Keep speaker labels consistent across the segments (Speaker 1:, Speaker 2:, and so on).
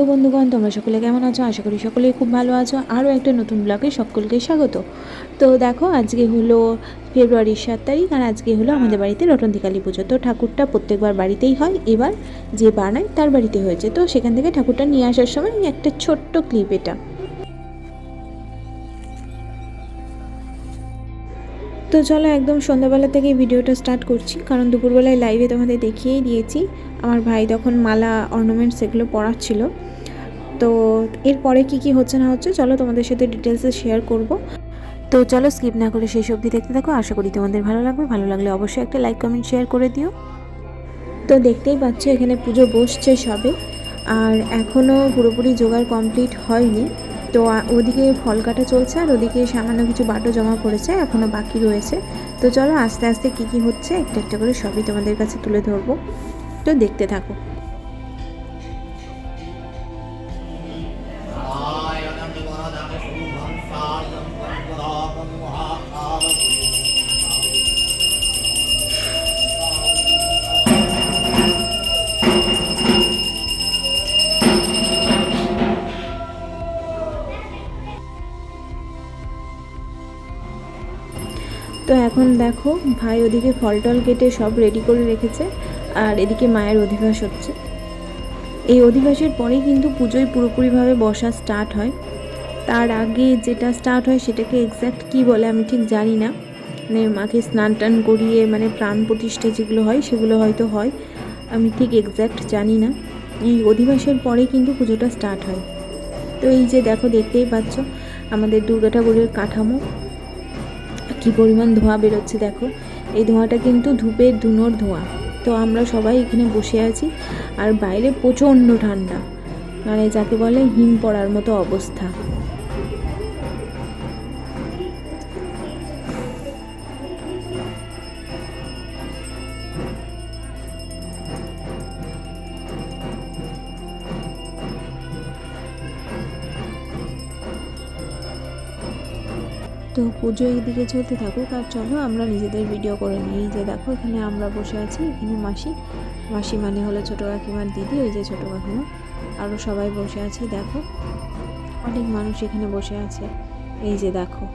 Speaker 1: Hello বন্ধুগণ, তোমরা সকলে কেমন আছো? আশা করি সকলেই খুব ভালো আছো। আরও একটা নতুন ব্লগে সকলকে স্বাগত। তো দেখো, আজকে হলো ফেব্রুয়ারির 7 তারিখ, আর আজকে হলো আমাদের বাড়িতে রটন্তী কালী পুজো। তো ঠাকুরটা প্রত্যেকবার বাড়িতেই হয়, এবার যে বানায় তার বাড়িতে হয়েছে। তো সেখান থেকে ঠাকুরটা নিয়ে আসার সময় একটা ছোট্ট ক্লিপ এটা। তো চলো, একদম সন্ধ্যাবেলা থেকে ভিডিওটা স্টার্ট করছি, কারণ দুপুরবেলায় লাইভে তোমাদের দেখিয়েই দিয়েছি। আমার ভাই তখন মালা অর্নামেন্টস এগুলো পড়াচ্ছিল। তো এরপরে কি হচ্ছে না হচ্ছে চলো তোমাদের সাথে ডিটেলসে শেয়ার করব। তো চলো স্কিপ না করে শেষ অবধি দেখতে থাকো। আশা করি তোমাদের ভালো লাগবে। ভালো লাগলে অবশ্যই একটা লাইক কমেন্ট শেয়ার করে দিও। তো দেখতেই পাচ্ছ এখানে পুজো বসছে সবে, আর এখনও পুরোপুরি জোগাড় কমপ্লিট হয়নি। তো ওদিকে ফল কাটা চলছে, আর ওদিকে সামান্য কিছু বাটো জমা পড়েছে, এখনও বাকি রয়েছে। তো চলো আস্তে আস্তে কী হচ্ছে একটা একটা করে সবই তোমাদের কাছে তুলে ধরবো। তো দেখতে থাকো। তো এখন দেখো, ভাই ওদিকে ফল টল কেটে সব রেডি করে রেখেছে, আর এদিকে মায়ের অধিবাস হচ্ছে। এই অধিবাসের পরেই কিন্তু পুজোয় পুরোপুরিভাবে বসা স্টার্ট হয়। তার আগে যেটা স্টার্ট হয় সেটাকে এক্স্যাক্ট কী বলে আমি ঠিক জানি না। মানে মাকে স্নান টান করিয়ে মানে প্রাণ প্রতিষ্ঠা যেগুলো হয় সেগুলো হয়তো হয়, আমি ঠিক এক্স্যাক্ট জানি না। এই অধিবাসের পরেই কিন্তু পুজোটা স্টার্ট হয়। তো এই যে দেখো, দেখতেই পাচ্ছ আমাদের দুর্গা ঠাকুরের কাঠামো, কী পরিমাণ ধোঁয়া বেরোচ্ছে দেখো। এই ধোঁয়াটা কিন্তু ধূপের ধুনোর ধোঁয়া। তো আমরা সবাই এখানে বসে আছি, আর বাইরে প্রচণ্ড ঠান্ডা, মানে যাকে বলে হিম পড়ার মতো অবস্থা। তো পুজো এইদিকে চলতে থাকুক, আর চলো আমরা নিজেদের ভিডিও করে নিই। যে দেখো এখানে আমরা বসে আছি, এখানে মাসি মানে হলো ছোটো কাকিমার দিদি, ওই যে ছোটো কাকিমা, আরও সবাই বসে আছি। দেখো অনেক মানুষ এখানে বসে আছে, এই যে দেখো।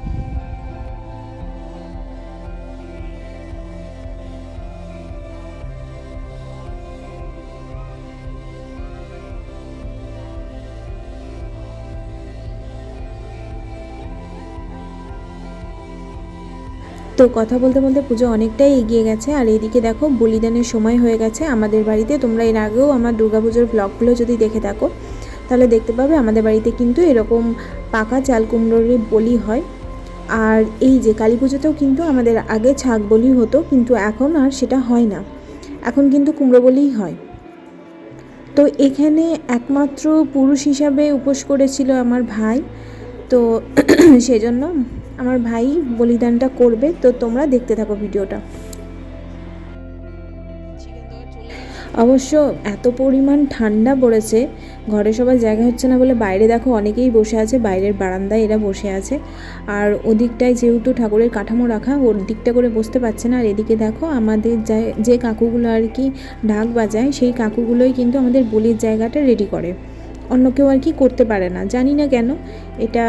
Speaker 1: তো কথা বলতে বলতে পুজো অনেকটাই এগিয়ে গেছে, আর এইদিকে দেখো বলিদানের সময় হয়ে গেছে আমাদের বাড়িতে। তোমরা এর আগেও আমার দুর্গাপুজোর ব্লগগুলো যদি দেখে থাকো তাহলে দেখতে পাবে আমাদের বাড়িতে কিন্তু এরকম পাকা চাল কুমড়োরই বলি হয়। আর এই যে কালী পুজোতেও কিন্তু আমাদের আগে ছাগ বলি হতো, কিন্তু এখন আর সেটা হয় না, এখন কিন্তু কুমড়ো বলিই হয়। তো এখানে একমাত্র পুরুষ হিসাবে উপোস করেছিল আমার ভাই, তো সেজন্য আমার ভাই বলিদানটা করবে। তো তোমরা দেখতে থাকো ভিডিওটা। অবশ্য এত পরিমাণ ঠান্ডা পড়েছে, ঘরে সবার জায়গা হচ্ছে না বলে বাইরে দেখো অনেকেই বসে আছে, বাইরের বারান্দায় এরা বসে আছে। আর ওদিকটায় যেহেতু ঠাকুরের কাঠামো রাখা, ওর দিকটা করে বসতে পারছে না। আর এদিকে দেখো আমাদের যে কাকুগুলো আর কি ঢাক বাজায়, সেই কাকুগুলোই কিন্তু আমাদের বলির জায়গাটা রেডি করে, অন্য কেউ আর কি করতে পারে না, জানি না কেন, এটা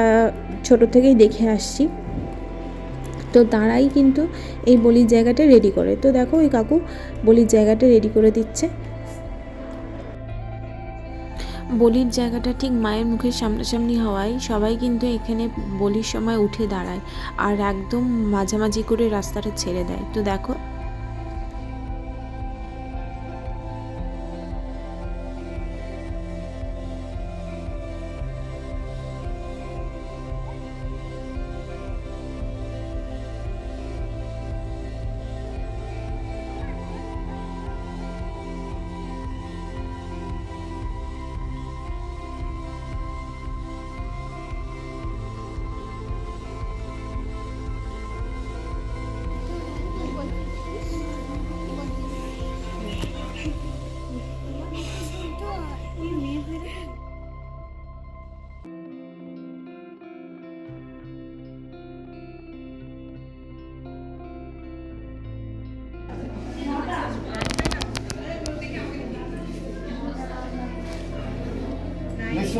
Speaker 1: ছোট থেকেই দেখে আসছি। তো তারাই কিন্তু এই বলির জায়গাটা রেডি করে। তো দেখো ওই কাকু বলির জায়গাটা রেডি করে দিচ্ছে। বলির জায়গাটা ঠিক মায়ের মুখের সামনাসামনি হওয়ায় সবাই কিন্তু এখানে বলির সময় উঠে দাঁড়ায়, আর একদম মাঝামাঝি করে রাস্তাটা ছেড়ে দেয়। তো দেখো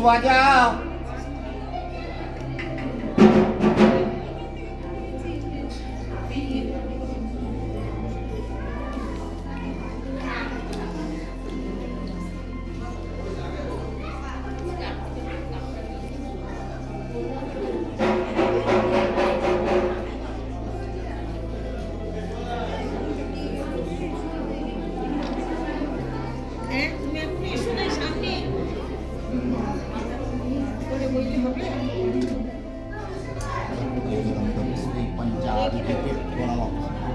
Speaker 2: বাজাও।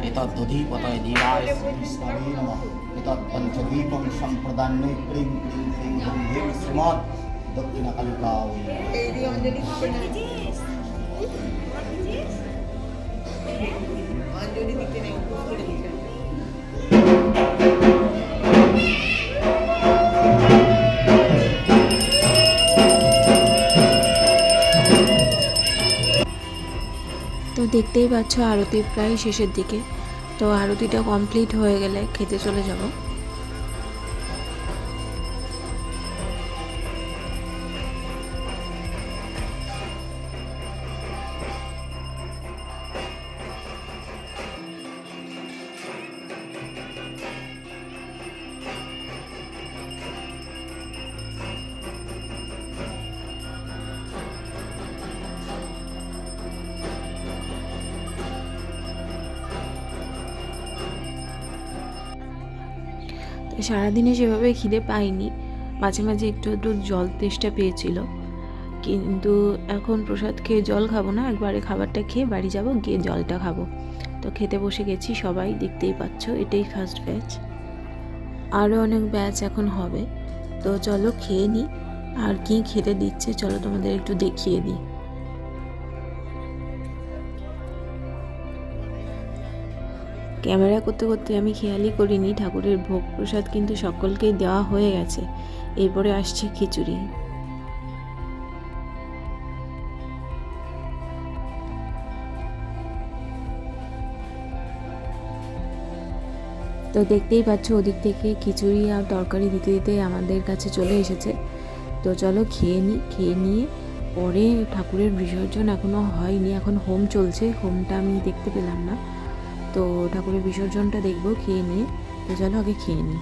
Speaker 2: एतद्धीपतये देवाय श्रीकृष्णाय नमः। एतत्पञ्चदीपं सम्प्रदान्ये क्लीं क्लीं क्लीं ह्रीं ह्रीं श्रीमद् दक्षिणकालिकायै।
Speaker 1: তো দেখতেই পাচ্ছ আরতি প্রায় শেষের দিকে। তো আরতিটা কমপ্লিট হয়ে গেলে খেতে চলে যাব। সারাদিনে সেভাবে খিদে পাইনি, মাঝে মাঝে একটু একটু জল তেষ্টা পেয়েছিল, কিন্তু এখন প্রসাদ খেয়ে জল খাবো না, একবারে খাবারটা খেয়ে বাড়ি যাব, গিয়ে জলটা খাবো। তো খেতে বসে গেছি সবাই, দেখতেই পাচ্ছ এটাই ফার্স্ট ব্যাচ, আরও অনেক ব্যাচ এখন হবে। তো চলো খেয়ে নিই, আর কি খেতে দিচ্ছে চলো তোমাদের একটু দেখিয়ে দিই। ক্যামেরা করতে করতে আমি খেয়ালই করিনি ঠাকুরের ভোগ প্রসাদ কিন্তু সকলকেই দেওয়া হয়ে গেছে। এরপরে আসছে খিচুড়ি। তো দেখতেই পাচ্ছ ওদিক থেকে খিচুড়ি আর তরকারি দিতে দিতে আমাদের কাছে চলে এসেছে। তো চলো খেয়ে নিই, খেয়ে নিয়ে পরে ঠাকুরের বিসর্জন এখনও হয়নি, এখন হোম চলছে, হোমটা আমি দেখতে পেলাম না। তো ঠাকুরের বিসর্জনটা দেখবো খেয়ে নিয়ে। তো চলো আগে খেয়ে নিই।